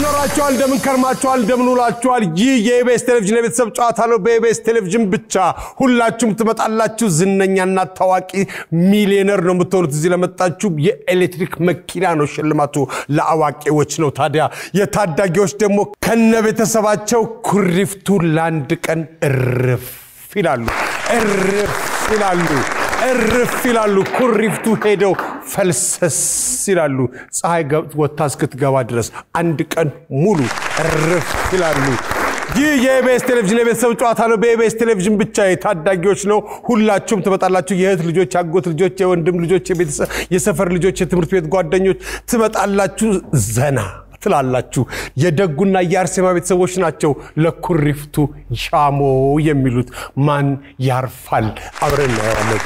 ኖራችኋል እንደምን ከርማችኋል እንደምን ውላችኋል ይህ የኢቢኤስ ቴሌቪዥን የቤተሰብ ጨዋታ ነው በኢቢኤስ ቴሌቪዥን ብቻ ሁላችሁም ትመጣላችሁ ዝነኛና ታዋቂ ሚሊዮነር ነው የምትሆኑት እዚህ ለመጣችሁ የኤሌክትሪክ መኪና ነው ሽልማቱ ለአዋቂዎች ነው ታዲያ የታዳጊዎች ደግሞ ከነ ቤተሰባቸው ኩሪፍቱ ላንድ ቀን እርፍ ይላሉ ኩሪፍቱ ሄደው ፈልሰስ ይላሉ ፀሐይ ወጣ እስክትገባ ድረስ አንድ ቀን ሙሉ እርፍ ይላሉ ይህ የኢቢኤስ ቴሌቪዥን የቤተሰብ ጨዋታ ነው በኢቢኤስ ቴሌቪዥን ብቻ የታዳጊዎች ነው ሁላችሁም ትመጣላችሁ የእህት ልጆች አጎት ልጆች የወንድም ልጆች የቤተሰብ የሰፈር ልጆች የትምህርት ቤት ጓደኞች ትመጣላችሁ ዘና ትላላችሁ የደጉና የአርሴማ ቤተሰቦች ናቸው ለኩሪፍቱ ሻሞ የሚሉት ማን ያርፋል አብረን ነው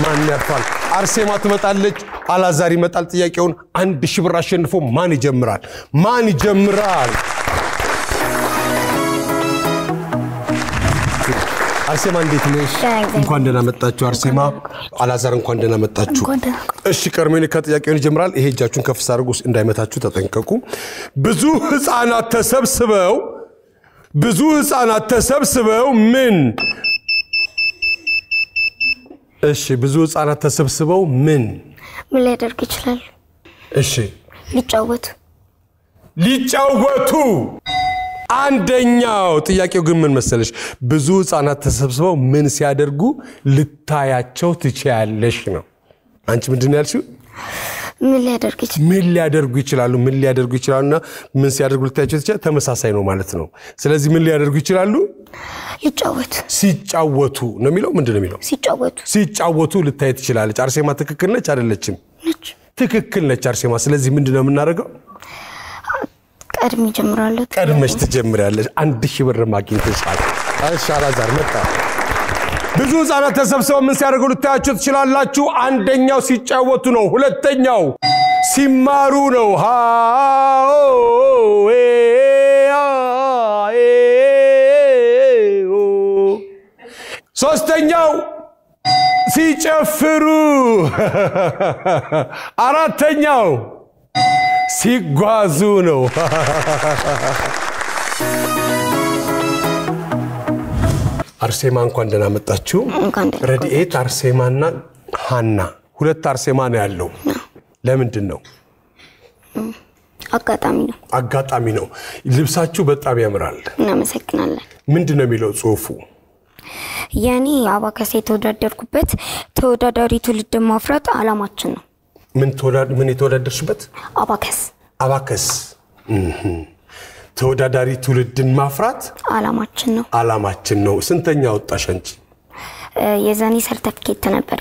ማን ያርፋል አርሴማ ትመጣለች አላዛር ይመጣል ጥያቄውን 1000 ብር አሸንፎ ማን ይጀምራል አርሴማ እንዴት ነሽ እንኳን ደህና መጣችሁ አርሴማ አላዛር እንኳን ደህና መጣችሁ እሺ ቀርሜን ከጥያቄውን ይጀምራል ይሄ እጃችሁን ከፍ ሳርጉስ እንዳይመታችሁ ተጠንቀቁ ብዙ ህፃናት ተሰብስበው ምን እሺ ብዙ ህፃናት ተሰብስበው ምን ሊያደርጉ ይችላል እሺ ሊጫወቱ አንደኛው ጥያቄው ግን ምን መሰለሽ ብዙ ህፃናት ተሰብስበው ምን ሲያደርጉ ልታያቸው ትችያለሽ ነው አንቺ ምንድን ያልሽው ምን ሊያደርጉ ይችላሉና ምን ሲያደርጉ ልታያቸው ትችያለሽ ተመሳሳይ ነው ማለት ነው ስለዚህ ምን ሊያደርጉ ይችላሉ ሲጫወቱ ነው የሚለው ምንድነው የሚለው ሲጫወቱ ልታይ ትችላለች አርሴማ ትክክል ነች አይደለችም ትክክል ነች አርሴማ ስለዚህ ምንድነው የምናደርገው ቀድመሽ ትጀምራለሽ 1000 ብር ማግኘትሻል እሺ አላዛር መጣ ብዙ ህፃናት ተሰብስበው ምን ሲያደርጉ ልታያቸው ትችላላችሁ አንደኛው ሲጫወቱ ነው ሁለተኛው ሲማሩ ነው ሶስተኛው ሲጨፍሩ አራተኛው ሲጓዙ ነው አርሴማ እንኳን ደህና መጣችሁ ረዲኤት አርሴማና ሃና ሁለት አርሴማ ነው ያለው ለምንድን ነው አጋጣሚ ነው ልብሳችሁ በጣም ያምራል እናመሰግናለን ምንድነው የሚለው ጽሁፉ ያኔ አባከስ የተወዳደርኩበት ተወዳዳሪ ትውልድ ማፍራት አላማችን ነው ምን የተወዳደርሽበት አባከስ ተወዳዳሪ ትውልድን ማፍራት አላማችን ነው ስንተኛ ወጣሽ አንቺ የዛኔ ሰርቲፊኬት ነበር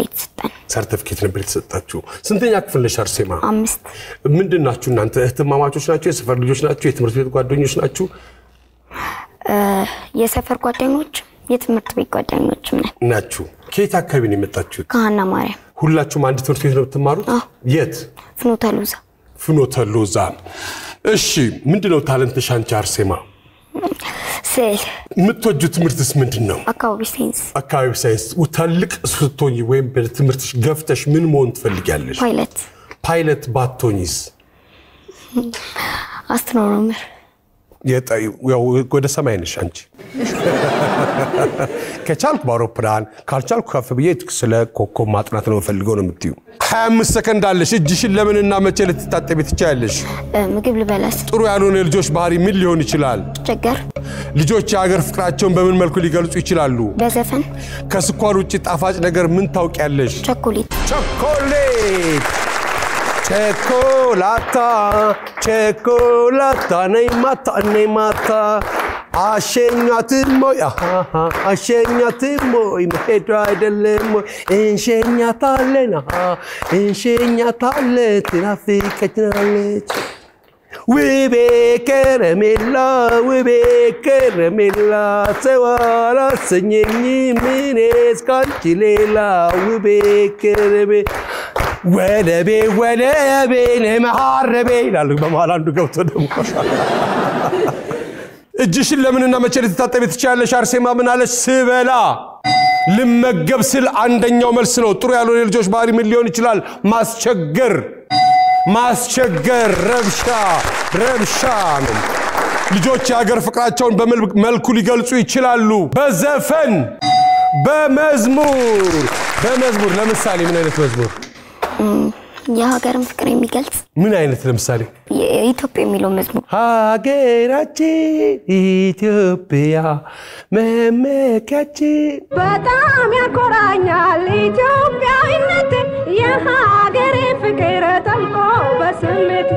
የተሰጣችሁ ስንተኛ ክፍል ነሽ አርሴማ 5 ምንድናችሁ እናንተ እህትማማቾች ናችሁ የሰፈር ልጆች ናችሁ የትምህርት ቤት ጓደኞች ናችሁ የሰፈር ጓደኞች የትምህርት ቤት ጓደኞች ናችሁ ከየት አካባቢ ነው የመጣችሁት ከሃና ማርያም ሁላችሁም አንድ ትምህርት ቤት ነው የምትማሩት የት ፍኖተ ሎዛ እሺ ምንድነው ታለንትሽ አንቺ አርሴማ ስዕል የምትወጂው ትምህርትስ ምንድነው አካባቢ ሳይንስ ወታልቅ ስትሆኚ ወይም በትምህርትሽ ገፍተሽ ምን መሆን ትፈልጊያለሽ ፓይለት ባትሆኚስ አስትሮኖመር ያው ወደ ሰማይ ነሽ አንቺ ከቻልኩ ባውሮፕላን ካልቻልኩ ከፍ ብዬ ስለ ኮከብ ማጥናት ነው ፈልገው ነው የምትዩ 25 ሰከንድ አለሽ እጅሽን ለምንና መቼ ልትታጠቢ ትችያለሽ ምግብ ልበላስ ጥሩ ያልሆነ ልጆች ባህሪ ምን ሊሆን ይችላል ቸገር ልጆች የሀገር ፍቅራቸውን በምን መልኩ ሊገልጹ ይችላሉ በዘፈን ከስኳር ውጪ ጣፋጭ ነገር ምን ታውቂያለሽ ቸኮሌት ቸኮላታ ነይ ማታ አሸኛትም ሞይ መሄዱ አይደለም እንሸኛታለን ትናፍቀኛለች ውቤ ከረሜላ ሰዋላ ሰኘኝ ምንስ ካንቺ ሌላ ውቤ ከረሜላ ወለቤ ለመሐረቤ ይላል በመሃል አንዱ ገብቶ ደግሞ እጅሽን ለምንና መቼ ልትታጠቢ ትችያለሽ አርሴማ ምን አለሽ ስበላ ልመገብ ስል አንደኛው መልስ ነው ጥሩ ያልሆነ ልጆች ባህሪ ምን ሊሆን ይችላል ማስቸገር ረብሻ ነው ልጆች የሀገር ፍቅራቸውን በመልኩ ሊገልጹ ይችላሉ በዘፈን በመዝሙር ለምሳሌ ምን አይነት መዝሙር የሀገርን ፍቅር የሚገልጽ ምን አይነት ለምሳሌ የኢትዮጵያ የሚለው መዝሙር ሀገራችን ኢትዮጵያ መመኪያችን በጣም ያኮራኛል ኢትዮጵያዊነት የሀገሬ ፍቅር ጠልቆ በስሜት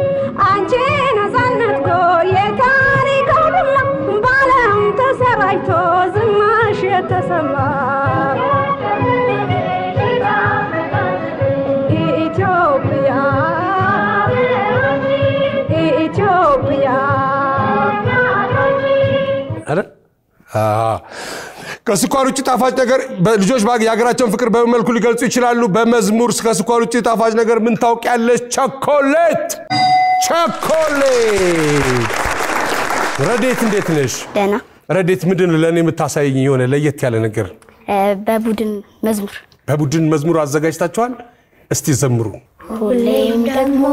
አንቺ ነፃነት ጎ የታሪክ ሁላ ባለም ተሰራጭቶ ዝማሽ የተሰማ ከስኳር ውጪ ጣፋጭ ነገር ልጆች የሀገራቸውን ፍቅር በመልኩ ሊገልጹ ይችላሉ በመዝሙር ከስኳር ውጪ ጣፋጭ ነገር ምን ታውቂያለሽ ቸኮሌት ረዴት እንዴት ነሽ ደና ረዴት ምንድነው ለኔ የምታሳይኝ የሆነ ለየት ያለ ነገር በቡድን መዝሙር አዘጋጅታችኋል እስቲ ዘምሩ ሁሌም ደግሞ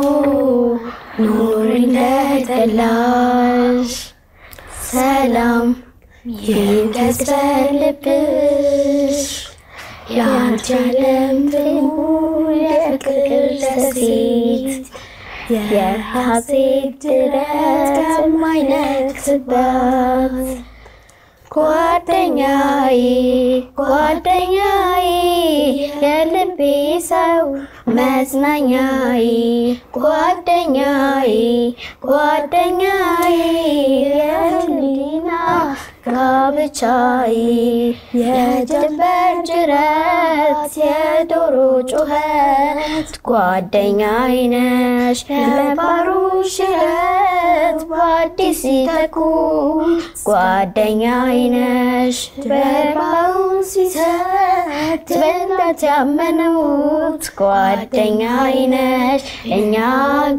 ኑር እንደተላሽ ሰላም ይንከስልብሽ ያንቻለም የፍቅር ደሴት የሐሴት ድረት ማይነክስባት ጓደኛዬ የልቤ ሰው መዝናኛዬ ጓደኛዬ የህሊና ጋብቻዬ የጀንበር ጅረት የዶሮ ጩኸት ጓደኛዬ ነሽ ለባሩ ሽረት በአዲስ ሲተኩ ጓደኛዬ ነሽ በባሩ ሲሰት በእናት ያመኑት ጓደኛዬ ነሽ እኛ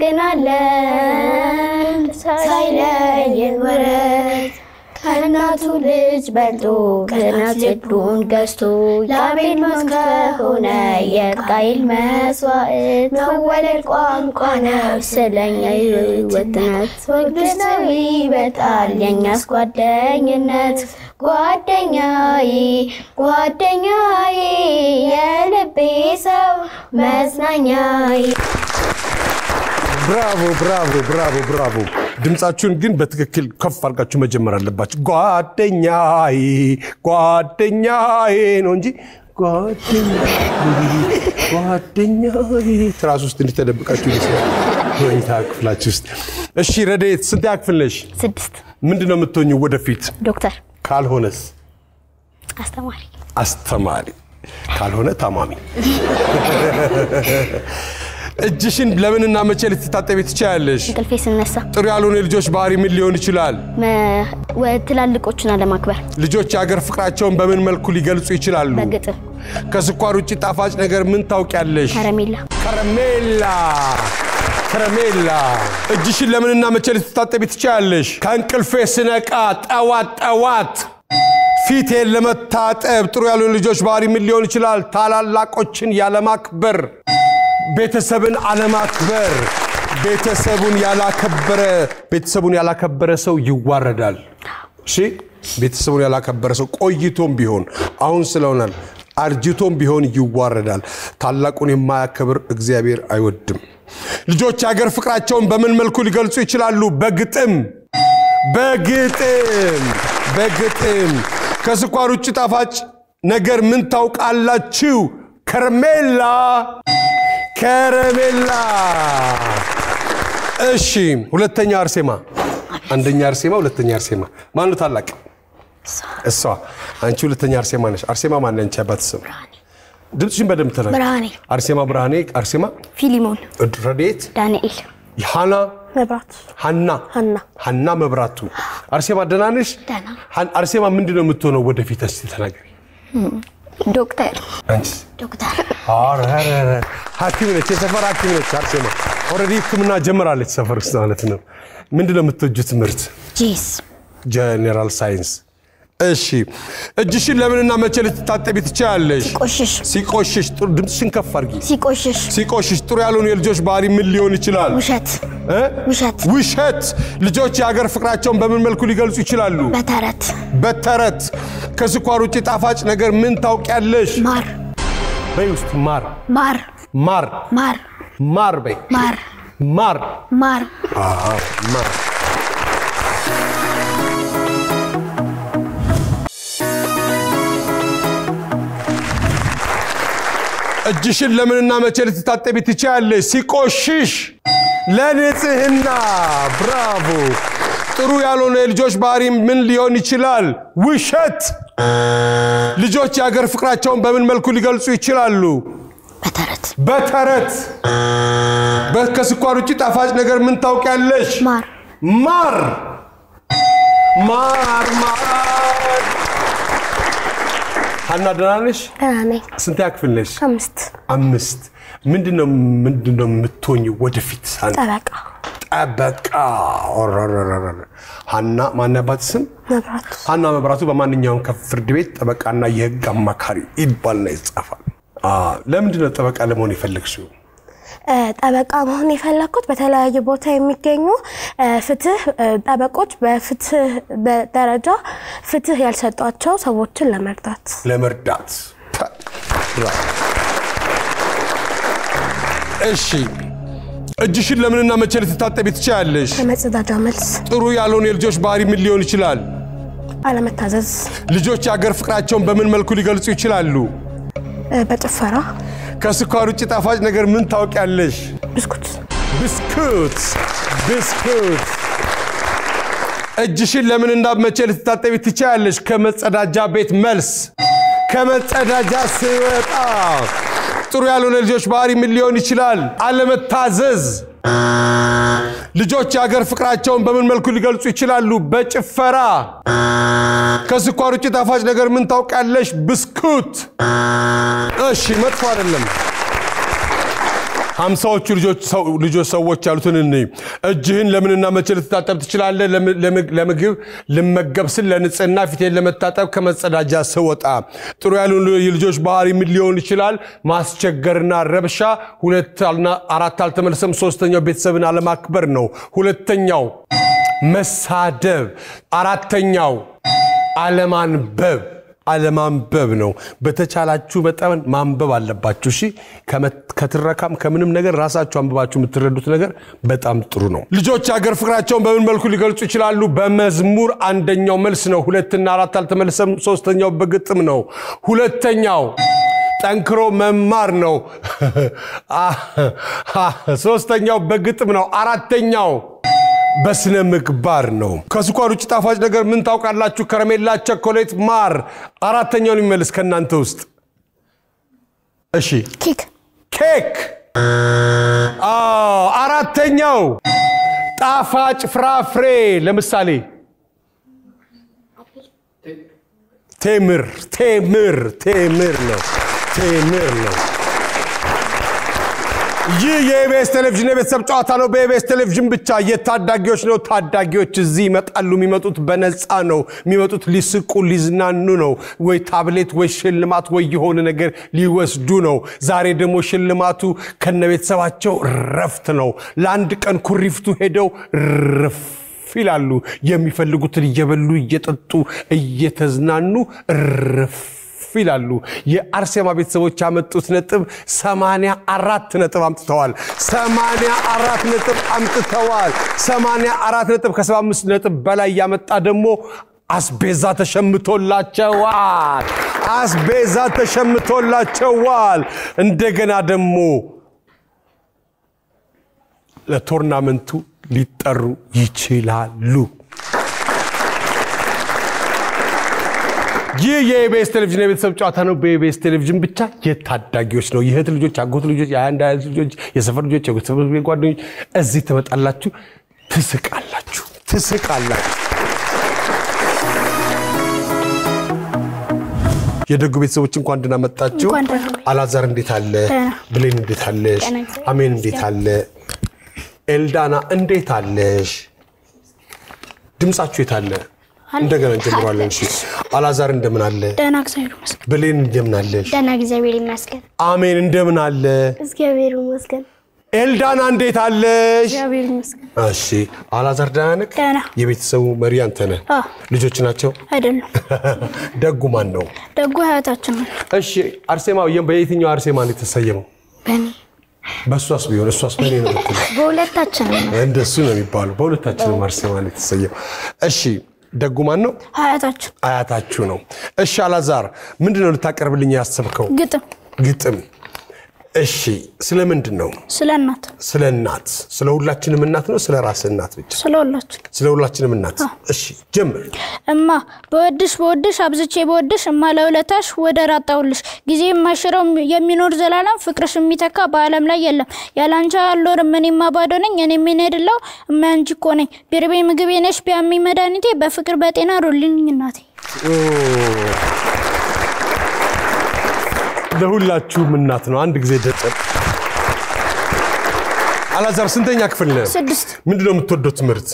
ግን አለን ሳይለየን ወረት ከእናቱ ልጅ በልጦ ከእናት ልቡን ገዝቶ ለአቤል ሞት ከሆነ የቃይል መስዋዕት መወለድ ቋንቋ ነው ስለኛ ሕይወትነት ወግነው ይበጣል የኛስ ጓደኝነት ጓደኛዬ የልቤ ሰው መዝናኛዬ ብራቮ ድምጻችሁን ግን በትክክል ከፍ አድርጋችሁ መጀመር አለባችሁ ጓደኛዬ ነው እንጂ ጓደኛዬ ትራስ ውስጥ እንድትደብቃችሁ ይችላል ወይታ ክፍላችሁ ውስጥ እሺ ረዴት ስንት ያክፍል ነሽ 6 ምንድነው የምትሆኚው ወደፊት ዶክተር ካልሆነስ አስተማሪ ካልሆነ ታማሚ እጅሽን ለምንና መቼ ልትታጠቢ ትችያለሽ እንቅልፌ ስነሳ ጥሩ ያልሆነ ልጆች ባህሪ ምን ሊሆን ይችላል ትላልቆችን አለማክበር ልጆች የሀገር ፍቅራቸውን በምን መልኩ ሊገልጹ ይችላሉ በግጥም ከስኳር ውጪ ጣፋጭ ነገር ምን ታውቂያለሽ ከረሜላ እጅሽን ለምንና መቼ ልትታጠቢ ትችያለሽ ከእንቅልፌ ስነቃ ጠዋት ፊቴን ለመታጠብ ጥሩ ያልሆነ ልጆች ባህሪ ምን ሊሆን ይችላል ታላላቆችን ያለማክበር ቤተሰብን አለማክበር ቤተሰቡን ያላከበረ ሰው ይዋረዳል እሺ ቤተሰቡን ያላከበረ ሰው ቆይቶም ቢሆን አሁን ስለሆነል አርጅቶም ቢሆን ይዋረዳል ታላቁን የማያከብር እግዚአብሔር አይወድም ልጆች የሀገር ፍቅራቸውን በምን መልኩ ሊገልጹ ይችላሉ በግጥም ከስኳር ውጪ ጣፋጭ ነገር ምን ታውቃላችሁ ከረሜላ እሺ ሁለተኛ አርሴማ አንደኛ አርሴማ ሁለተኛ አርሴማ ማን ነው ታላቅ እሷ አንቺ ሁለተኛ አርሴማ ነሽ አርሴማ ማን ነች አባት ስም ድምጽሽን በደም ተናገር ብርሃኔ አርሴማ ፊሊሞን ረዴት ዳንኤል ሐና መብራቱ አርሴማ ደህና ነሽ አርሴማ ምንድነው የምትሆነው ወደፊት እስቲ ተናገሪ ዶክተር ሐኪም ነች የሰፈር ሐኪም ነች አርሴማ ኦሬዲ ህክምና ጀምራለች ሰፈር ውስጥ ማለት ነው ምንድነው የምትወጂው ትምህርት ጂስ ጀነራል ሳይንስ እሺ እጅሽን ለምንና መቼ ልትታጠቢ ትችያለሽ ሲቆሽሽ ጥሩ ድምጽሽን ከፍ አድርጊ ሲቆሽሽ ጥሩ ያልሆነ የልጆች ባህሪ ምን ሊሆን ይችላል ውሸት ልጆች የሀገር ፍቅራቸውን በምን መልኩ ሊገልጹ ይችላሉ በተረት ከስኳር ውጪ ጣፋጭ ነገር ምን ታውቂያለሽ በይ ውስጥ ማር በይ ማር እጅሽን ለምንና መቼ ልትታጠቢ ትችያለሽ ሲቆሽሽ ለንጽህና ብራቮ ጥሩ ያልሆነ የልጆች ባህሪ ምን ሊሆን ይችላል ውሸት ልጆች የሀገር ፍቅራቸውን በምን መልኩ ሊገልጹ ይችላሉ በተረት ከስኳር ውጪ ጣፋጭ ነገር ምን ታውቂያለሽ ማር ሀና ደህና ነሽ ስንት ያክፍል ነሽ 5 ምንድነው የምትሆኚው ወደፊት ጠበቃ ሀና ማን ያባት ስም ሀና መብራቱ በማንኛውም ከፍርድ ቤት ጠበቃና የህግ አማካሪ ይባልና ይጻፋል ለምንድነው ጠበቃ ለመሆን የፈለግሽው ጠበቃ መሆን የፈለኩት በተለያየ ቦታ የሚገኙ ፍትህ ጠበቆች በፍትህ ደረጃ ፍትህ ያልሰጣቸው ሰዎችን ለመርዳት እሺ እጅሽን ለምንና መቼ ልትታጠቢ ትችያለሽ ከመጸዳጃ መልስ ጥሩ ያልሆነ የልጆች ባህሪ ምን ሊሆን ይችላል አለመታዘዝ ልጆች የሀገር ፍቅራቸውን በምን መልኩ ሊገልጹ ይችላሉ በጭፈራ ከስኳር ውጪ ጣፋጭ ነገር ምን ታውቂያለሽ ብስኩት እጅሽን ለምንና መቼ ልትታጠቢ ትችያለሽ ከመጸዳጃ ቤት መልስ ከመጸዳጃ ሲወጣ ጥሩ ያልሆነ ልጆች ባህሪ ምን ሊሆን ይችላል አለመታዘዝ ልጆች የሀገር ፍቅራቸውን በምን መልኩ ሊገልጹ ይችላሉ በጭፈራ ከስኳር ውጪ ጣፋጭ ነገር ምን ታውቂያለሽ ብስኩት እሺ መጥፎ አይደለም 50ዎቹ ልጆች ሰዎች ያሉትን እጅህን ለምንና መቼ ልትታጠብ ትችላለህ ለምግብ ለመገብ ስለ ለንጽህና ፊቴን ለመታጠብ ከመጸዳጃ ስወጣ ጥሩ ያልሆነ የልጆች ባህሪ ምን ሊሆን ይችላል ማስቸገርና ረብሻ 2 4 አልተመለሰም 3ኛው ቤተሰብን አለማክበር ነው 2ኛው መሳደብ 4ኛው አለማንበብ ነው በተቻላችሁ በጣም ማንበብ አለባችሁ እሺ ከትረካም ከምንም ነገር ራሳችሁ አንብባችሁ የምትረዱት ነገር በጣም ጥሩ ነው ልጆች ሀገር ፍቅራቸውን በምን መልኩ ሊገልጹ ይችላሉ በመዝሙር አንደኛው መልስ ነው 2 እና 4 አልተመለሰም 3ኛው በግጥም ነው 2ኛው ጠንክሮ መማር ነው 3ኛው በግጥም ነው 4ኛው በስነ ምግባር ነው ከስኳር ውጪ ጣፋጭ ነገር ምን ታውቃላችሁ ከረሜላ ቸኮሌት ማር 4ኛው ይመልስ ከናንተ ውስጥ እሺ ኬክ 4ኛው ጣፋጭ ፍራፍሬ ለምሳሌ ቴምር ነው ይህ የኢቢኤስ ቴሌቪዥን የቤተሰብ ጨዋታ ነው በኢቢኤስ ቴሌቪዥን ብቻ የታዳጊዎች ነው ታዳጊዎች እዚህ ይመጣሉ የሚመጡት በነፃ ነው የሚመጡት ሊስቁ ሊዝናኑ ነው ወይ ታብሌት ወይ ሽልማት ወይ የሆነ ነገር ሊወስዱ ነው ዛሬ ደግሞ ሽልማቱ ከነቤተሰባቸው ረፍት ነው ለአንድ ቀን ኩሪፍቱ ሄደው ረፍ ይላሉ የሚፈልጉትን እየበሉ እየጠጡ እየተዝናኑ ረፍ ይላሉ የአርሴማ ቤተሰቦች ያመጡት ነጥብ 84 ነጥብ አምጥተዋል 84 ነጥብ ከ75 ነጥብ በላይ ያመጣ ደግሞ አስቤዛ ተሸምቶላቸዋል እንደገና ደግሞ ለቶርናመንቱ ሊጠሩ ይችላሉ ይህ የኢቢኤስ ቴሌቪዥን የቤተሰብ ጨዋታ ነው በኢቢኤስ ቴሌቪዥን ብቻ የታዳጊዎች ነው የእህት ልጆች አጎት ልጆች የአንድ አያት ልጆች የሰፈር ልጆች የጎተሰብ ጓደኞች እዚህ ተመጣላችሁ ትስቃላችሁ የደጉ ቤተሰቦች እንኳን ደህና መጣችሁ አላዛር እንዴት አለ ብሌን እንዴት አለሽ አሜን እንዴት አለ ኤልዳና እንዴት አለሽ ድምጻችሁ የታለ እንደገና እንጀምራለን እሺ አላዛር እንደምን አለ ደህና እግዚአብሔር ይመስገን ብሌን እንደምን አለሽ ደህና እግዚአብሔር ይመስገን አሜን እንደምን አለ እግዚአብሔር ይመስገን ኤልዳና እንዴት አለሽ እግዚአብሔር ይመስገን እሺ አላዛር ደህና ነህ ደህና የቤተሰቡ መሪ አንተ ነህ ልጆች ናቸው አይደለም ደጉ ማን ነው ደጉ ሀያታችን ነው እሺ አርሴማው በየትኛው አርሴማ ነው የተሰየመው በኔ በሷስ ቢሆን እሷስ በኔ ነው በሁለታችን እንደሱ ነው የሚባለው በሁለታችን አርሴማ ነው የተሰየመው እሺ ደጉ ማን ነው አያታችሁ ነው እሺ አላዛር ምንድነው ልታቀርብልኝ ያሰብከው ግጥም እሺ ስለምንድን ነው ስለ እናት ስለ ሁላችንም እናት ነው ስለ ራስ እናት ብቻ ስለ ሁላችንም እናት እሺ ጀምር እማ በወድሽ አብዝቼ በወድሽ እማ ለውለታሽ ወደር አጣውልሽ ጊዜ የማይሽረው የሚኖር ዘላለም ፍቅርሽ የሚተካ በአለም ላይ የለም ያላንቺ አልኖርም እኔማ ባዶ ነኝ እኔ ምን ሄድለው እማ አንቺ እኮ ነኝ ቢርቤ ምግቤ ነሽ ቢያሚ መድኃኒቴ በፍቅር በጤና ሩልኝ እናቴ ለሁላችሁም እናት ነው አንድ ጊዜ ደጠ አላዛር ስንተኛ ክፍል ነህ 6 ምንድነው የምትወደው ትምህርት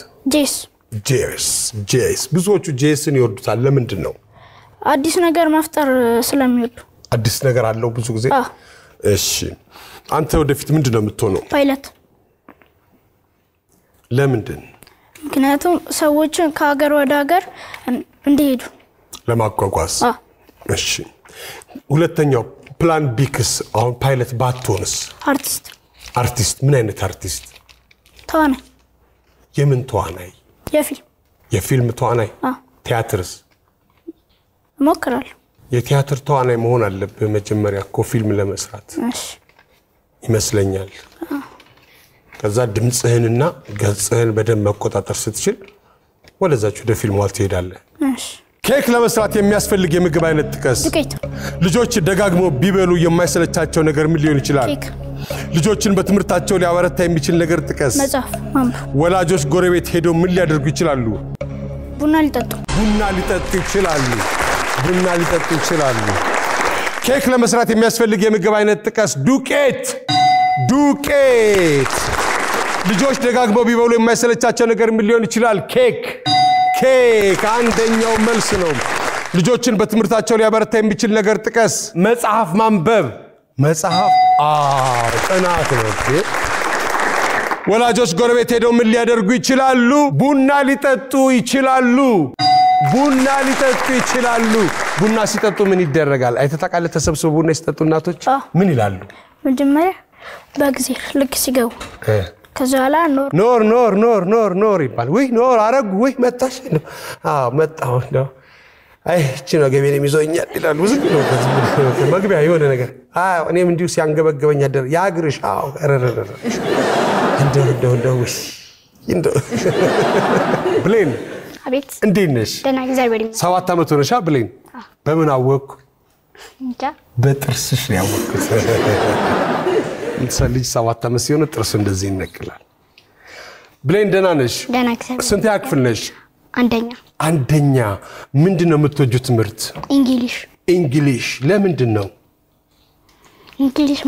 ጄስ ብዙዎቹ ጄስን ይወዱታል ለምንድን ነው አዲስ ነገር መፍጠር ስለሚወዱ አዲስ ነገር አለው ብዙ ጊዜ እሺ አንተ ወደፊት ምንድነው የምትሆነው ፓይለት ለምንድን ምክንያቱም ሰዎችን ከሀገር ወደ ሀገር እንዲሄዱ ለማጓጓዝ እሺ ሁለተኛው ፕላን ቢክስ አሁን ፓይለት ባትሆንስ አርቲስት ምን አይነት አርቲስት ተዋናይ የምን ተዋናይ የፊልም ተዋናይ ቲያትርስ ሞክራለሁ የቲያትር ተዋናይ መሆን አለብህ መጀመሪያ እኮ ፊልም ለመስራት ይመስለኛል ከዛ ድምጽህንና ገጽህን በደንብ መቆጣጠር ስትችል ወለዛችሁ ወደ ፊልሙ ትሄዳለህ ኬክ ለመስራት የሚያስፈልግ የምግብ አይነት ጥቀስ ልጆች ደጋግሞ ቢበሉ የማይሰለቻቸው ነገር ምን ሊሆን ይችላል ልጆችን በትምህርታቸው ሊያበረታ የሚችል ነገር ጥቀስ መጽሐፍ ማንበብ ወላጆች ጎረቤት ሄደው ምን ሊያደርጉ ይችላሉ ቡና ሊጠጡ ይችላሉ ኬክ ለመስራት የሚያስፈልግ የምግብ አይነት ጥቀስ ዱቄት ልጆች ደጋግሞ ቢበሉ የማይሰለቻቸው ነገር ምን ሊሆን ይችላል ኬክ አንደኛው መልስ ነው ልጆችን በትምህርታቸው ሊያበረታ የሚችል ነገር ጥቀስ መጽሐፍ ማንበብ ጥናት ነው ወላጆች ጎረቤት ሄደው ምን ሊያደርጉ ይችላሉ ቡና ሊጠጡ ይችላሉ ቡና ሲጠጡ ምን ይደረጋል አይተታቃለ ተሰብስበው ቡና ሲጠጡ እናቶች ምን ይላሉ መጀመሪያ በጊዜ ልክ ሲገቡ ከዛላ ኖር ይባል ወይ ኖር አረጉ ወይ መጣሽ መጣው ነው አይ እቺ ነው ገበኔ የሚዞኛል ይላል ብዙ ነው መግቢያ የሆነ ነገር እኔም እንዲሁ ሲያንገበገበኝ ያደረ ያግርሽ እንደው ብሌን አቤት እንዴት ነሽ ደህና እግዚአብሔር ይመስገን 7 አመት ሆነሻ ብሌን በምን አወቅኩ እንጃ በጥርስሽ ነው ያወቅኩት ልጅ 7 አመት ሲሆን ጥርስ እንደዚህ ይነቅላል ብሌን ደህና ነሽ ደህና እግዚአብሔር ስንት ያክፍል ነሽ አንደኛ ምንድነው የምትወጂው ትምህርት እንግሊሽ ለምንድን ነው እንግሊሽ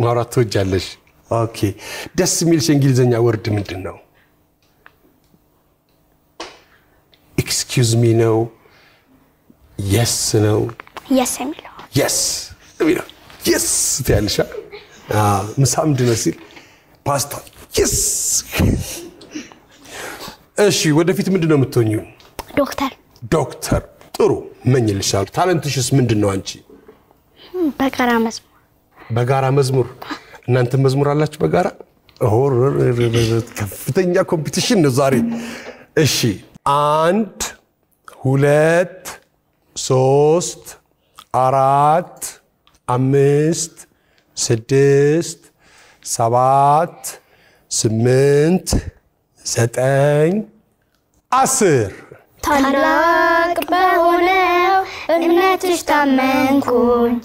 ማውራት ትወጃለሽ ኦኬ ደስ የሚልሽ እንግሊዘኛ ወርድ ምንድነው excuse me ነው yes ነው yes ትያለሽ ምሳም ድነሲል ፓስታ yes እሺ ወደፊት ምንድነው የምትሆኚው ዶክተር ጥሩ መኝልሻል ታለንትሽስ ምንድነው አንቺ በጋራ መዝሙር እናንተ መዝሙር አላችሁ በጋራ ከፍተኛ ኮምፒቲሽን ነው ዛሬ እሺ 1 2 3 4 5 6 7 8 9 10 ታላቅ በሆነው እምነትሽ ታመንኩኝ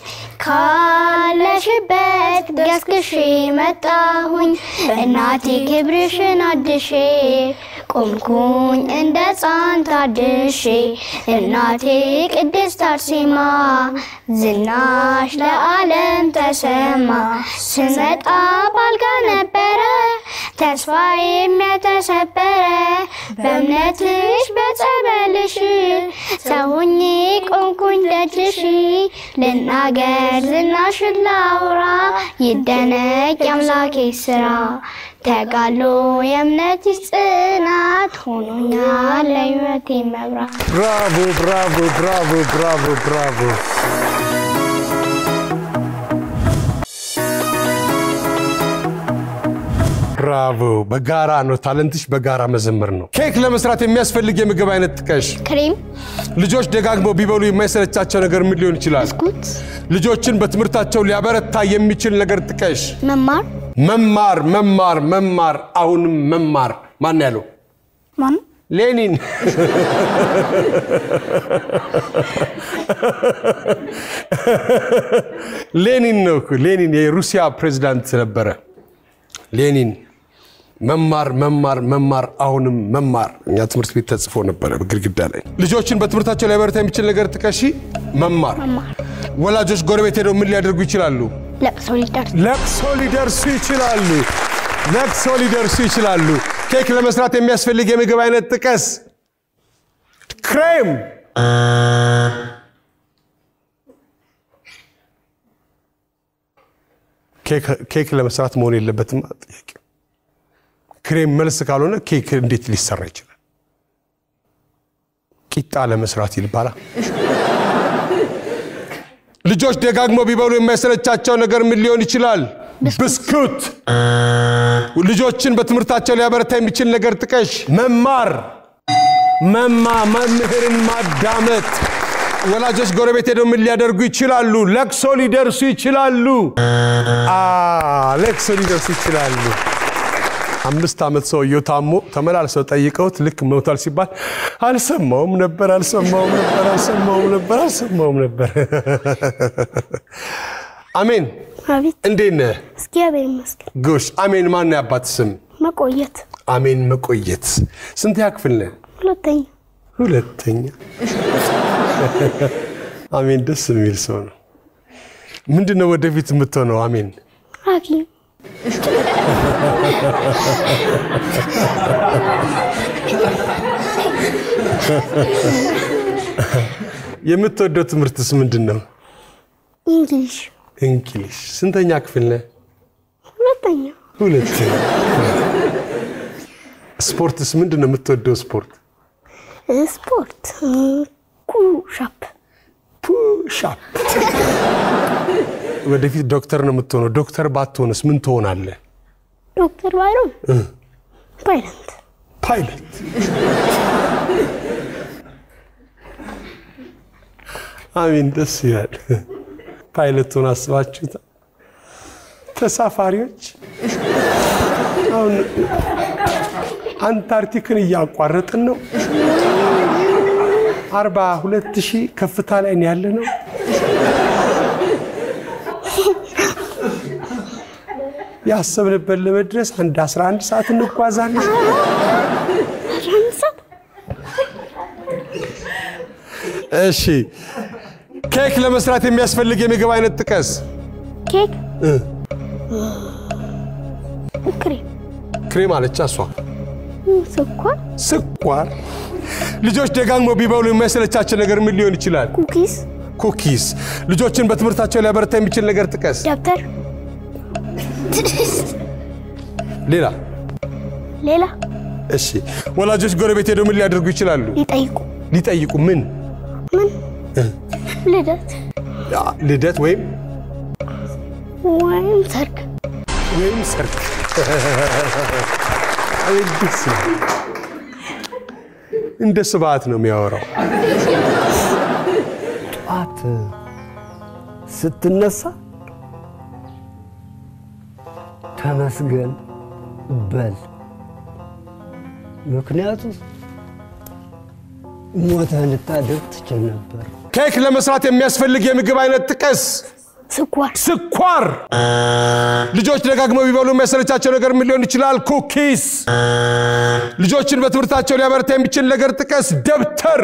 ካለሽበት ገስግሼ መጣሁኝ እናቴ ክብርሽን አድሼ ቆምኩኝ እንደ ሕፃን ታድሼ እናቴ ቅድስት አርሴማ ዝናሽ ለዓለም ተሰማ ስመጣ ባልጋ ነበረ ተስፋዬም የተሰበረ በእምነትሽ በጸበልሽ ሰውኝ ቆንኩኝ ደጅሽ ልናገር ዝናሽን ላውራ ይደነቅ የአምላኬ ስራ ተጋሎ የእምነትሽ ጽናት ሆኖኛል ለሕይወቴ መብራት ብራቮ ብራቮ ብራቮ ብራቮ ብራቮ ብራቮ በጋራ ነው ታለንትሽ በጋራ መዘመር ነው ኬክ ለመስራት የሚያስፈልግ የምግብ አይነት ጥቀሽ ክሬም ልጆች ደጋግመው ቢበሉ የማይሰለቻቸው ነገር ምን ሊሆን ይችላል ብስኩት ልጆችን በትምህርታቸው ሊያበረታ የሚችል ነገር ጥቀሽ መማር አሁንም መማር ማን ያለው ማን ሌኒን ሌኒን የሩሲያ ፕሬዝዳንት ነበረ ሌኒን መማር አሁንም መማር እኛ ትምህርት ቤት ተጽፎ ነበር በግድግዳ ላይ ልጆችን በትምህርታቸው ላይ በረታ የሚችል ነገር ጥቀሺ መማር ወላጆች ጎረቤት ሄደው ምን ሊያደርጉ ይችላሉ ለቅሶ ሊደርሱ ይችላሉ ኬክ ለመስራት የሚያስፈልግ የምግብ አይነት ጥቀስ ክሬም ኬክ ለመስራት መሆን የለበትም ጥያቄ ክሬም መልስ ካልሆነ ኬክ እንዴት ሊሰራ ይችላል ቂጣ ለመስራት ይባላል ልጆች ደጋግመው ቢበሉ የማይሰለቻቸው ነገር ምን ሊሆን ይችላል ብስኩት ልጆችን በትምህርታቸው ሊያበረታ የሚችል ነገር ጥቀሽ መምህርን ማዳመጥ ወላጆች ጎረቤት ሄደው ምን ሊያደርጉ ይችላሉ ለቅሶ ሊደርሱ ይችላሉ 5 ዓመት ሰውየው ታሞ ተመላልሰው ጠይቀውት ልክ ሞታል ሲባል አልሰማውም ነበር አሜን አቤት እንዴት ነህ እግዚአብሔር ይመስገን ጎሽ አሜን ማን ነው ያባት ስም መቆየት አሜን መቆየት ስንት ያክፍል ነህ ሁለተኛ አሜን ደስ የሚል ሰው ነው ምንድነው ወደፊት የምትሆነው አሜን ሐኪም የምትወደው ትምህርትስ ምንድነው እንግሊዝ ስንተኛ ክፍል ነህ ሁለተኛ ስፖርትስ ምንድነው የምትወደው ስፖርት ፑሻፕ ወደፊት ዶክተር ነው የምትሆነው ዶክተር ባትሆንስ ምን ትሆናለህ ዶክተር ባይሆን ፓይለት አሜን ደስ ይላል ፓይለቱን አስባችሁታ ተሳፋሪዎች አሁን አንታርክቲክን እያቋረጥን ነው 42000 ከፍታ ላይ ያለ ነው ያሰብንበት ለመድረስ አንድ 11 ሰዓት እንጓዛለን 11 ሰዓት እሺ ኬክ ለመስራት የሚያስፈልግ የምግብ አይነት ጥቀስ ኬክ ክሬም አለች አሷ ስኳር ልጆች ደጋግመው ቢበሉ የማይሰለቻቸው ነገር ምን ሊሆን ይችላል ኩኪስ ልጆችን በትምህርታቸው ሊያበረታ የሚችል ነገር ጥቀስ ደብተር ሌላ እሺ ወላጆች ጎረቤት ሄደው ምን ሊያደርጉ ይችላሉ ሊጠይቁ ምን ልደት ወይም ሰርግ እንደ ስብዓት ነው የሚያወራው ጧት ስትነሳ ተመስገን በል ምክንያቱም ሞተህ ልታድር ትችል ነበር ኬክ ለመስራት የሚያስፈልግ የምግብ አይነት ጥቀስ ስኳር ልጆች ደጋግመው ቢበሉ የማይሰለቻቸው ነገር ምን ሊሆን ይችላል ኩኪስ ልጆችን በትምህርታቸው ሊያበረታ የሚችል ነገር ጥቀስ ደብተር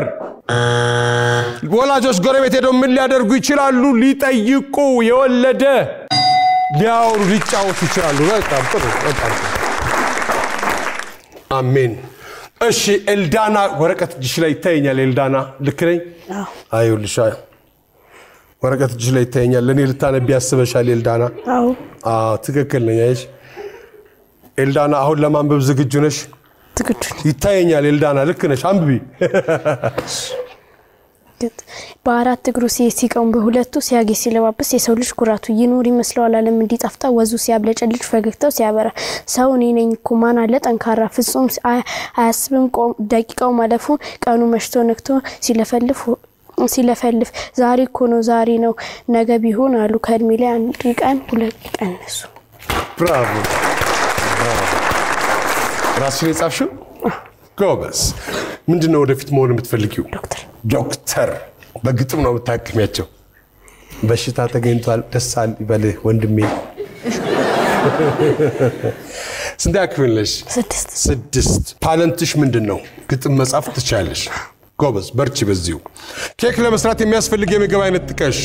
ወላጆች ጎረቤት ሄደው ምን ሊያደርጉ ይችላሉ ሊጠይቁ የወለደ ሊያወሩ ሊጫወቱ ይችላሉ በጣም ጥሩ አሜን እሺ ኤልዳና ወረቀት እጅሽ ላይ ይታየኛል ኤልዳና ልክ ነኝ አይውልሽ ወረቀት እጅሽ ላይ ይታየኛል ለኔ ልታነብ ያስበሻል ኤልዳና ትክክል ነኝ አይሽ ኤልዳና አሁን ለማንበብ ዝግጁ ነሽ ዝግጁ ይታየኛል ኤልዳና ልክ ነሽ አንብቢ በአራት እግሩ ሲቀም በሁለቱ ሲያገስ ሲለባበስ የሰው ልጅ ኩራቱ ይኖር ይመስለዋል ዓለም እንዲጣፍጣ ወዙ ሲያብለጨልጭ ፈገግታው ሲያበራ ሰው ነኝ እኮ ማን አለ ጠንካራ ፍጹም አያስብም ደቂቃው ማለፉ ቀኑ መሽቶ ነክቶ ሲለፈልፍ ዛሬ እኮ ነው ዛሬ ነው ነገ ቢሆን አሉ ከእድሜ ላይ አንድ ቀን ሁለት ቀን ነሱ ብራቮ ራስሽን የጻፍሽው ጎበዝ ምንድነው ወደፊት መሆን የምትፈልጊው ዶክተር በግጥም ነው የምታክሚያቸው በሽታ ተገኝቷል ደሳል ይበልህ ወንድሜ ስንት ያክፍልሽ 6 ታለንትሽ ምንድነው ግጥም መጻፍ ትችያለሽ ጎበዝ በርቺ በዚሁ ኬክ ለመስራት የሚያስፈልግ የምግብ አይነት ጥቀሽ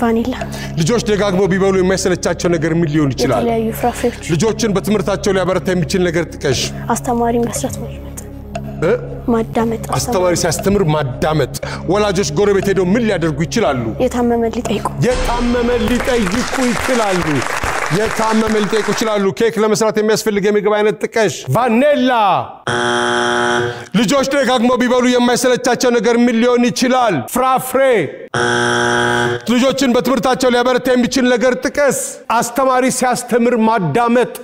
ቫኒላ ልጆች ደጋግመው ቢበሉ የማይሰለቻቸው ነገር ምን ሊሆን ይችላል የተለያዩ ፍራፍሬዎች ልጆችን በትምህርታቸው ሊያበረታ የሚችል ነገር ጥቀሽ አስተማሪ መስራት ማዳመጥ አስተማሪ ሲያስተምር ማዳመጥ ወላጆች ጎረቤት ሄደው ምን ሊያደርጉ ይችላሉ የታመመ ሊጠይቁ ይችላሉ ኬክ ለመስራት የሚያስፈልግ የምግብ አይነት ጥቀሽ ቫኒላ ልጆች ደጋግመው ቢበሉ የማይሰለቻቸው ነገር ምን ሊሆን ይችላል ፍራፍሬ ልጆችን በትምህርታቸው ሊያበረታ የሚችል ነገር ጥቀስ አስተማሪ ሲያስተምር ማዳመጥ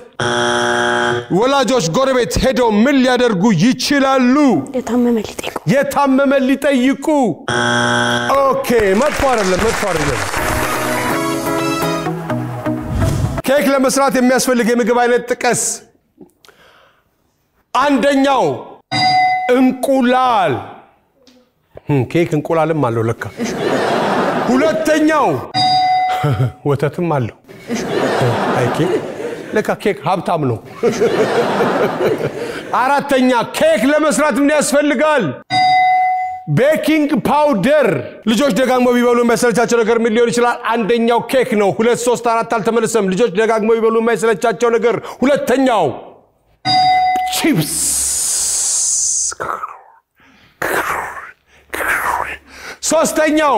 ወላጆች ጎረቤት ሄደው ምን ሊያደርጉ ይችላሉ የታመመ ሊጠይቁ ኦኬ መጥፎ አይደለም ኬክ ለመስራት የሚያስፈልግ የምግብ አይነት ጥቀስ አንደኛው እንቁላል ኬክ እንቁላልም አለው ለካ ሁለተኛው ወተትም አለው አይ ለካ ኬክ ሀብታም ነው አራተኛ ኬክ ለመስራት ምን ያስፈልጋል ቤኪንግ ፓውደር ልጆች ደጋግመው ቢበሉ የማይሰለቻቸው ነገር ምን ሊሆን ይችላል አንደኛው ኬክ ነው 2 3 4 አልተመለሰም ልጆች ደጋግመው ቢበሉ የማይሰለቻቸው ነገር ሁለተኛው ቺፕስ ሶስተኛው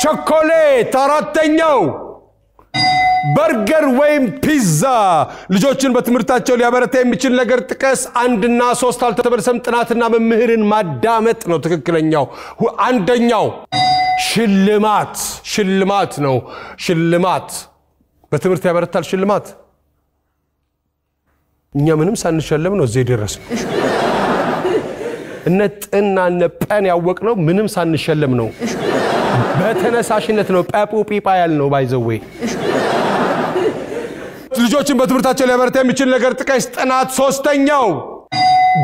ቾኮሌት አራተኛው በርገር ወይም ፒዛ ልጆችን በትምህርታቸው ሊያበረታ የሚችል ነገር ጥቀስ 1 እና 3 አልተመለሰም ጥናትና መምህርን ማዳመጥ ነው ትክክለኛው አንደኛው ሽልማት ነው ሽልማት በትምህርት ያበረታል ሽልማት እኛ ምንም ሳንሸለም ነው እዚህ ደረስን እነጥና ነጠን ያወቅነው ምንም ሳንሸለም ነው በተነሳሽነት ነው ጳፑ ጲጳ ያልነው ባይዘዌ ልጆችን በትምህርታቸው ሊያበረታ የሚችል ነገር ጥቀስ ጥናት ሶስተኛው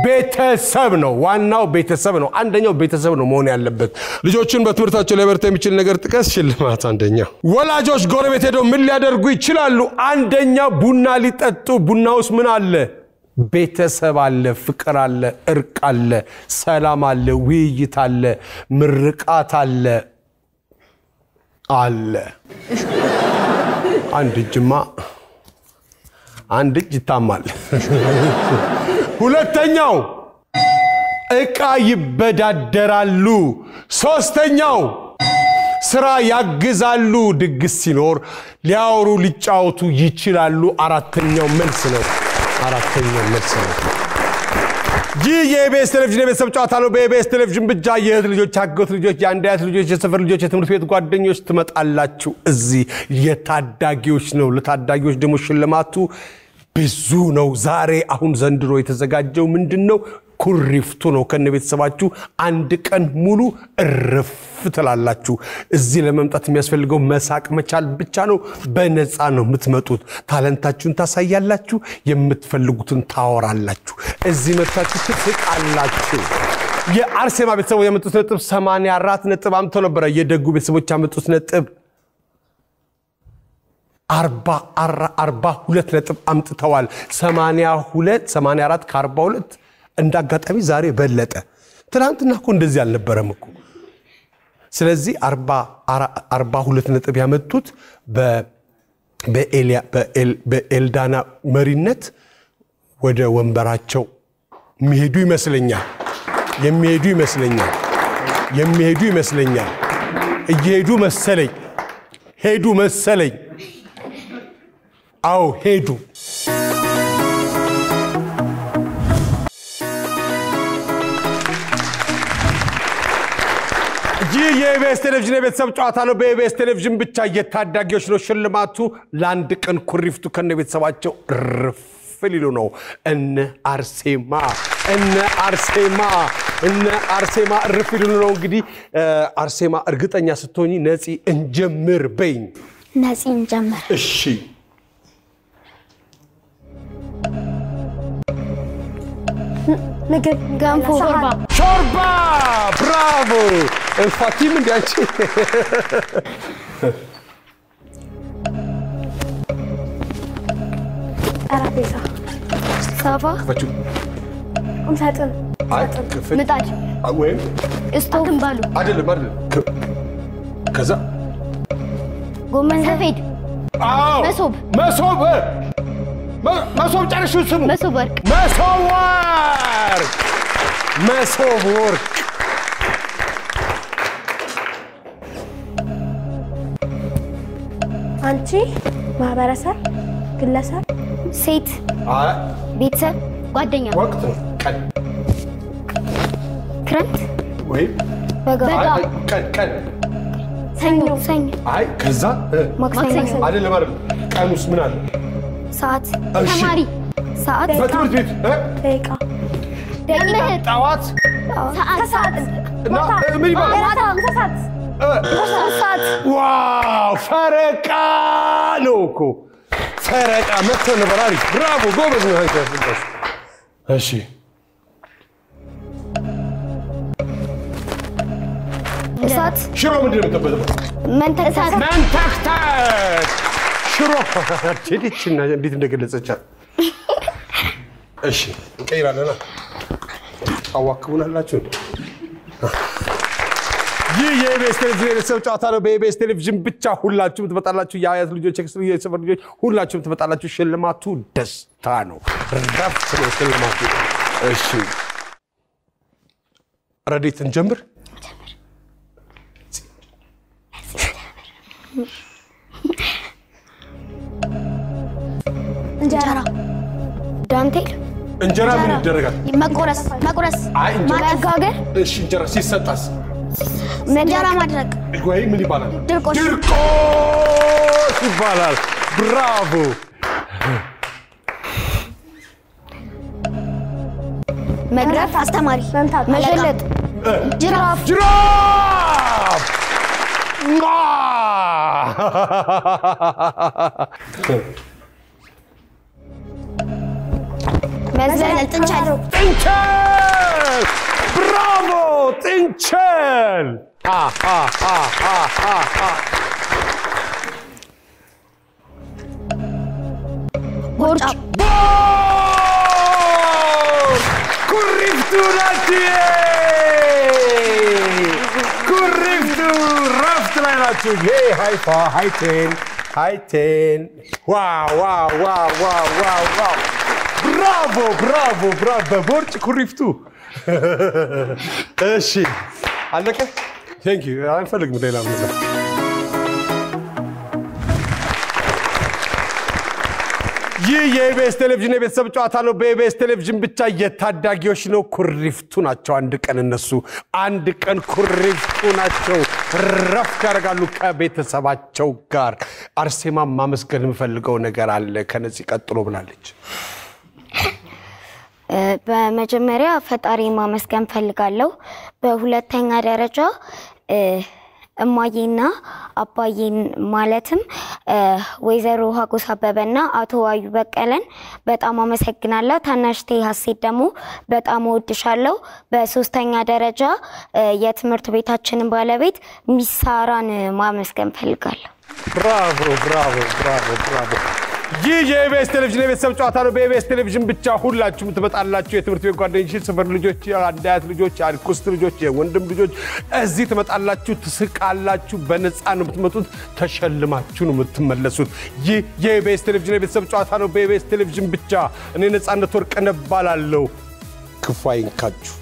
ቤተሰብ ነው ዋናው ቤተሰብ ነው አንደኛው ቤተሰብ ነው መሆን ያለበት ልጆችን በትምህርታቸው ሊያበረታ የሚችል ነገር ጥቀስ ሽልማት አንደኛው ወላጆች ጎረቤት ሄደው ምን ሊያደርጉ ይችላሉ አንደኛው ቡና ሊጠጡ ቡናውስ ምን አለ ቤተሰብ አለ ፍቅር አለ እርቅ አለ ሰላም አለ ውይይት አለ ምርቃት አለ አንድ እጅ ይታማል ሁለተኛው እቃ ይበዳደራሉ ሶስተኛው ስራ ያግዛሉ ድግስ ሲኖር ሊያወሩ ሊጫወቱ ይችላሉ አራተኛው መልስ ነው የኢቢኤስ ቴሌቪዥን የቤተሰብ ጨዋታ ነው በኢቢኤስ ቴሌቪዥን ብቻ የእህት ልጆች አጎት ልጆች የአንዳያት ልጆች የሰፈር ልጆች የትምህርት ቤት ጓደኞች ትመጣላችሁ እዚህ የታዳጊዎች ነው ለታዳጊዎች ደግሞ ሽልማቱ ብዙ ነው ዛሬ አሁን ዘንድሮ የተዘጋጀው ምንድነው ኩሪፍቱ ነው ከነ ቤተሰባችሁ አንድ ቀን ሙሉ እርፍ ትላላችሁ እዚህ ለመምጣት የሚያስፈልገው መሳቅ መቻል ብቻ ነው በነፃ ነው የምትመጡት ታለንታችሁን ታሳያላችሁ የምትፈልጉትን ታወራላችሁ እዚህ መጣችሁ ትስቃላችሁ የአርሴማ ቤተሰቦች ያመጡት ነጥብ 84 ነጥብ አምጥተው ነበር የደጉ ቤተሰቦች ያመጡት ነጥብ 42 ነጥብ አምጥተዋል 84 ከ42 እንዳጋጣሚ ዛሬ በለጠ ትናንትና እኮ እንደዚህ አልነበረም እኮ ስለዚህ 42 ነጥብ ያመጡት በኤልዳና መሪነት ወደ ወንበራቸው የሚሄዱ ይመስለኛል እየሄዱ መሰለኝ ሄዱ መሰለኝ አው ሄዱ የኢቢኤስ ቴሌቪዥን የቤተሰብ ጨዋታ ነው በኢቢኤስ ቴሌቪዥን ብቻ የታዳጊዎች ነው ሽልማቱ ለአንድ ቀን ኩሪፍቱ ከነ ቤተሰባቸው ርፍሊሉ ነው እነ አርሴማ ርፍሊሉ ነው እንግዲህ አርሴማ እርግጠኛ ስትሆኚ ነፂ እንጀምር በይኝ ነፂ እንጀምር እሺ ምግብ ገንፎ ሾርባ ብራቮ الفاتيم اللي عندي ጠረጴዛ ሳፋ ቁምሳጥን ምጣድ ወይም ስቶቭ ባሉ አይደለም ከዛ ጎመን ሰፌድ መሶብ ጨርሽው ስሙ መሶብ ወርቅ አንቺ ማህበረሰብ ግለሰብ ሴት ቤተሰብ ጓደኛ ወቅት ቀን ክረምት ወይ በጋ ቀን ሰኞ አይ ከዛ ማክሰኞ አይደለም ቀኑስ ምን አለ ሰዓት ተማሪ ሰዓት በትምህርት ቤት ደቂቃ ጠዋት ሰዓት ምን ይባላል ሰዓት ዋው ፈረቃ ነው እኮ ፈረቃ መጥቶ ነበር አሪፍ ብራቮ ጎበዝ ነው አንተ እሺ እሳት ሽሮ ምንድን ነው የምትጠበለው መንተክተክ ሽሮ ሄደችና እንዴት እንደገለጸቻት እሺ እንቀይራለና ታዋክቡናላችሁ የኢቢኤስ ቴሌቪዥን የቤተሰብ ጨዋታ ነው በኢቢኤስ ቴሌቪዥን ብቻ ሁላችሁም ትመጣላችሁ የአያት ልጆች የሰፈር ልጆች ሁላችሁም ትመጣላችሁ ሽልማቱ ደስታ ነው ረፍት ነው ሽልማቱ እሺ ረዲት እንጀምር እንጀራ ዳንቴል እንጀራ ምን ይደረጋል መቆረስ ማጋገር እሺ እንጀራ ሲሰጣስ እንጀራ ማድረግ ወይ ምን ይባላል ድርቆሽ ይባላል ብራቮ መግረፍ አስተማሪ መሸለጥ ጅራፍ መዝለል ጥንቸል ብራቮ ጥንቸል ቦርጫ ኩሪፍቱ ናችሁ ኩሪፍቱ ረፍት ላይ ናችሁ ሃይፋ ሃይቴን ዋው ብራቮ በቦርጭ ኩሪፍቱ እሺ አለቀ ቴንክ ዩ አንፈልግም ሌላ ነገር የኢቢኤስ ቴሌቪዥን የቤተሰብ ጨዋታ ነው በኢቢኤስ ቴሌቪዥን ብቻ የታዳጊዎች ነው ኩሪፍቱ ናቸው አንድ ቀን እነሱ አንድ ቀን ኩሪፍቱ ናቸው ረፍት ያደርጋሉ ከቤተሰባቸው ጋር አርሴማ ማመስገን የምፈልገው ነገር አለ ከነዚህ ቀጥሎ ብላለች በመጀመሪያ ፈጣሪ ማመስገን ፈልጋለሁ በሁለተኛ ደረጃ እማዬና አባዬን ማለትም ወይዘሮ ሀጎስ አበበና አቶ ዋዩ በቀለን በጣም አመሰግናለሁ ታናሽቴ ሀሴት ደግሞ በጣም ወድሻለሁ በሶስተኛ ደረጃ የትምህርት ቤታችንን ባለቤት ሚሳራን ማመስገን ፈልጋለሁ ብራቮ ይህ የኢቢኤስ ቴሌቪዥን የቤተሰብ ጨዋታ ነው። በኢቢኤስ ቴሌቪዥን ብቻ ሁላችሁም ትመጣላችሁ። የትምህርት ቤት ጓደኞች፣ ሰፈር ልጆች፣ አንዳያት ልጆች፣ አልኩስት ልጆች፣ የወንድም ልጆች እዚህ ትመጣላችሁ፣ ትስቃላችሁ። በነፃ ነው የምትመጡት፣ ተሸልማችሁ ነው የምትመለሱት። ይህ የኢቢኤስ ቴሌቪዥን የቤተሰብ ጨዋታ ነው። በኢቢኤስ ቴሌቪዥን ብቻ። እኔ ነፃነት ወርቅነህ እባላለሁ። ክፉ አይንካችሁ።